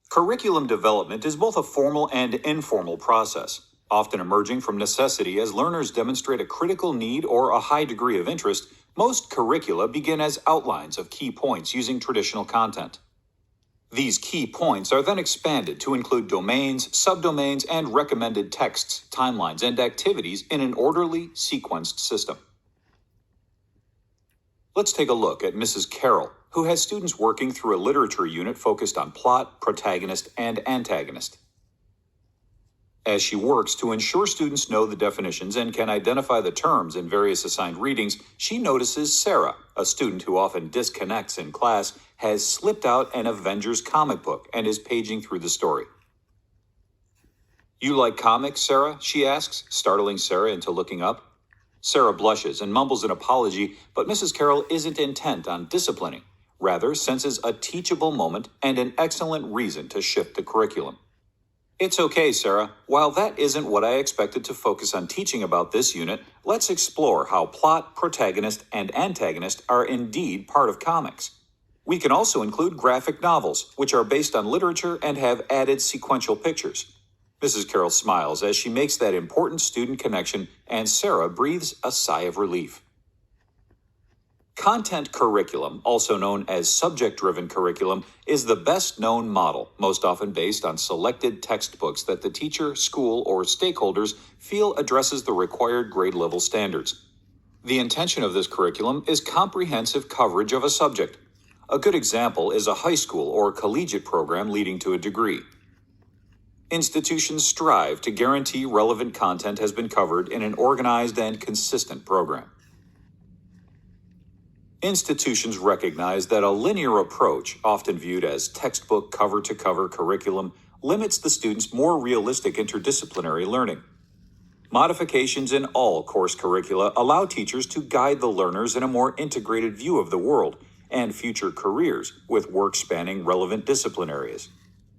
Curriculum development is both a formal and informal process, often emerging from necessity as learners demonstrate a critical need or a high degree of interest. Most curricula begin as outlines of key points using traditional content. These key points are then expanded to include domains, subdomains, and recommended texts, timelines, and activities in an orderly, sequenced system. Let's take a look at Mrs. Carroll, who has students working through a literature unit focused on plot, protagonist, and antagonist. As she works to ensure students know the definitions and can identify the terms in various assigned readings, she notices Sarah, a student who often disconnects in class, has slipped out an Avengers comic book and is paging through the story. "You like comics, Sarah?" she asks, startling Sarah into looking up. Sarah blushes and mumbles an apology, but Mrs. Carroll isn't intent on disciplining, rather senses a teachable moment and an excellent reason to shift the curriculum. "It's okay, Sarah. While that isn't what I expected to focus on teaching about this unit, let's explore how plot, protagonist, and antagonist are indeed part of comics. We can also include graphic novels, which are based on literature and have added sequential pictures." Mrs. Carroll smiles as she makes that important student connection, and Sarah breathes a sigh of relief. Content curriculum, also known as subject-driven curriculum, is the best-known model, most often based on selected textbooks that the teacher, school, or stakeholders feel addresses the required grade-level standards. The intention of this curriculum is comprehensive coverage of a subject. A good example is a high school or collegiate program leading to a degree. Institutions strive to guarantee relevant content has been covered in an organized and consistent program. Institutions recognize that a linear approach, often viewed as textbook cover-to-cover curriculum, limits the students' more realistic interdisciplinary learning. Modifications in all course curricula allow teachers to guide the learners in a more integrated view of the world and future careers with work spanning relevant discipline areas.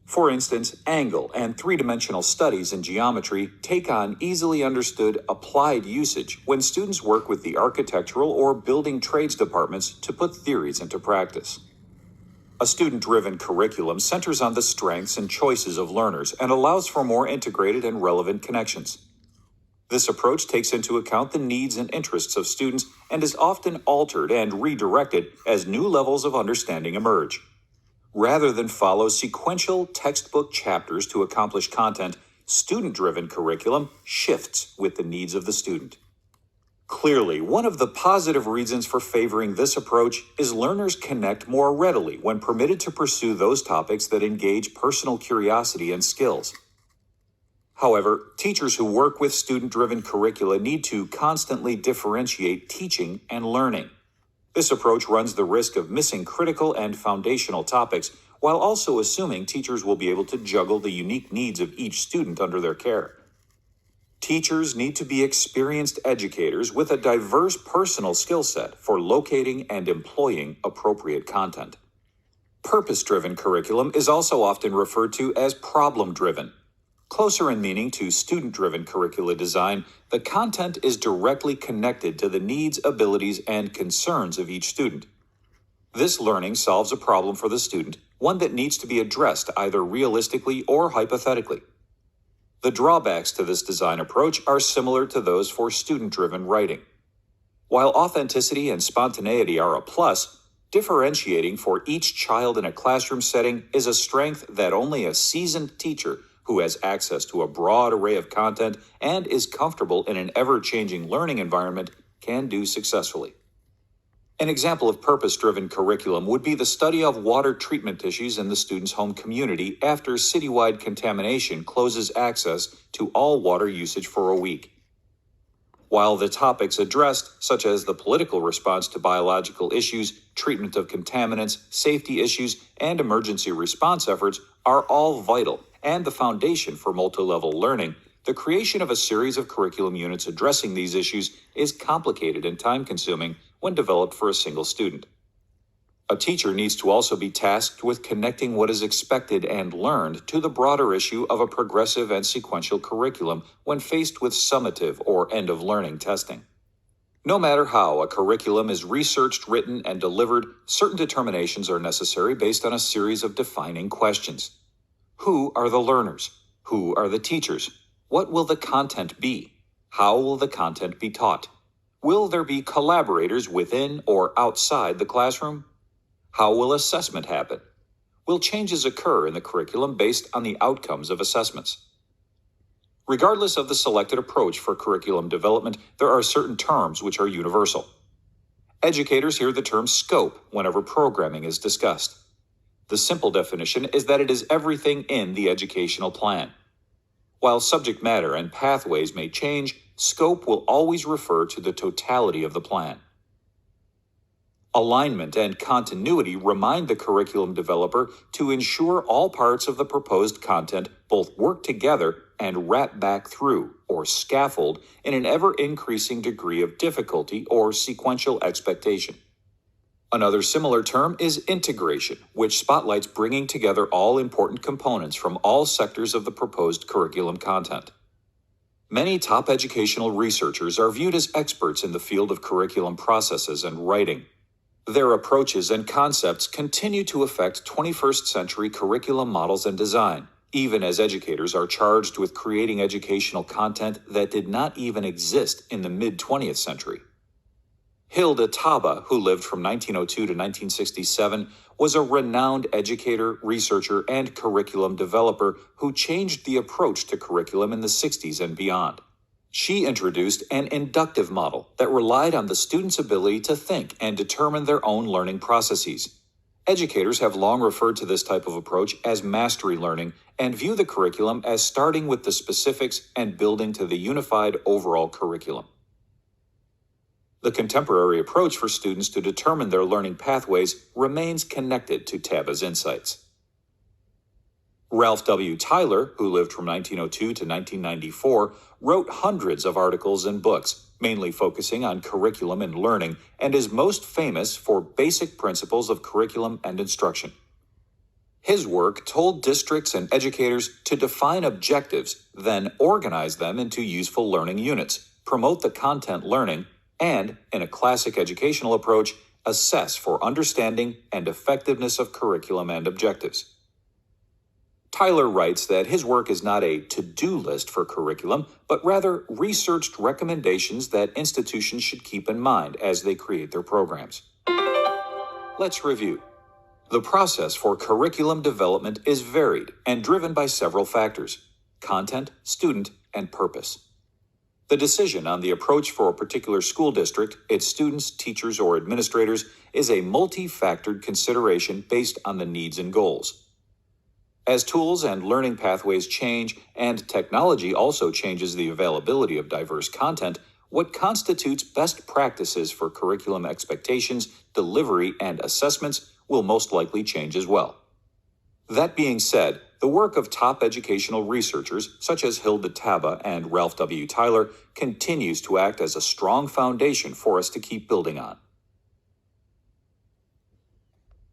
For instance, angle and three-dimensional studies in geometry take on easily understood applied usage when students work with the architectural or building trades departments to put theories into practice. A student-driven curriculum centers on the strengths and choices of learners and allows for more integrated and relevant connections. This approach takes into account the needs and interests of students and is often altered and redirected as new levels of understanding emerge. Rather than follow sequential textbook chapters to accomplish content, student-driven curriculum shifts with the needs of the student. Clearly, one of the positive reasons for favoring this approach is learners connect more readily when permitted to pursue those topics that engage personal curiosity and skills. However, teachers who work with student-driven curricula need to constantly differentiate teaching and learning. This approach runs the risk of missing critical and foundational topics, while also assuming teachers will be able to juggle the unique needs of each student under their care. Teachers need to be experienced educators with a diverse personal skill set for locating and employing appropriate content. Purpose-driven curriculum is also often referred to as problem-driven. Closer in meaning to student-driven curricula design, the content is directly connected to the needs, abilities, and concerns of each student. This learning solves a problem for the student, one that needs to be addressed either realistically or hypothetically. The drawbacks to this design approach are similar to those for student-driven writing. While authenticity and spontaneity are a plus, differentiating for each child in a classroom setting is a strength that only a seasoned teacher who has access to a broad array of content and is comfortable in an ever-changing learning environment can do successfully. An example of purpose-driven curriculum would be the study of water treatment issues in the student's home community after citywide contamination closes access to all water usage for a week. While the topics addressed, such as the political response to biological issues, treatment of contaminants, safety issues, and emergency response efforts, are all vital and the foundation for multi-level learning, the creation of a series of curriculum units addressing these issues is complicated and time-consuming when developed for a single student. A teacher needs to also be tasked with connecting what is expected and learned to the broader issue of a progressive and sequential curriculum when faced with summative or end-of-learning testing. No matter how a curriculum is researched, written, and delivered, certain determinations are necessary based on a series of defining questions. Who are the learners? Who are the teachers? What will the content be? How will the content be taught? Will there be collaborators within or outside the classroom? How will assessment happen? Will changes occur in the curriculum based on the outcomes of assessments? Regardless of the selected approach for curriculum development, there are certain terms which are universal. Educators hear the term scope whenever programming is discussed. The simple definition is that it is everything in the educational plan. While subject matter and pathways may change, scope will always refer to the totality of the plan. Alignment and continuity remind the curriculum developer to ensure all parts of the proposed content both work together and wrap back through, or scaffold, in an ever-increasing degree of difficulty or sequential expectation. Another similar term is integration, which spotlights bringing together all important components from all sectors of the proposed curriculum content. Many top educational researchers are viewed as experts in the field of curriculum processes and writing. Their approaches and concepts continue to affect 21st century curriculum models and design, even as educators are charged with creating educational content that did not even exist in the mid-20th century. Hilda Taba, who lived from 1902 to 1967, was a renowned educator, researcher, and curriculum developer who changed the approach to curriculum in the 60s and beyond. She introduced an inductive model that relied on the student's ability to think and determine their own learning processes. Educators have long referred to this type of approach as mastery learning and view the curriculum as starting with the specifics and building to the unified overall curriculum. The contemporary approach for students to determine their learning pathways remains connected to Taba's insights. Ralph W. Tyler, who lived from 1902 to 1994, wrote hundreds of articles and books, mainly focusing on curriculum and learning, and is most famous for Basic Principles of Curriculum and Instruction. His work told districts and educators to define objectives, then organize them into useful learning units, promote the content learning, and, in a classic educational approach, assess for understanding and effectiveness of curriculum and objectives. Tyler writes that his work is not a to-do list for curriculum, but rather researched recommendations that institutions should keep in mind as they create their programs. Let's review. The process for curriculum development is varied and driven by several factors: content, student, and purpose. The decision on the approach for a particular school district, its students, teachers, or administrators is a multi-factored consideration based on the needs and goals. As tools and learning pathways change and technology also changes the availability of diverse content, what constitutes best practices for curriculum expectations, delivery, and assessments will most likely change as well. That being said, the work of top educational researchers such as Hilda Taba and Ralph W. Tyler continues to act as a strong foundation for us to keep building on.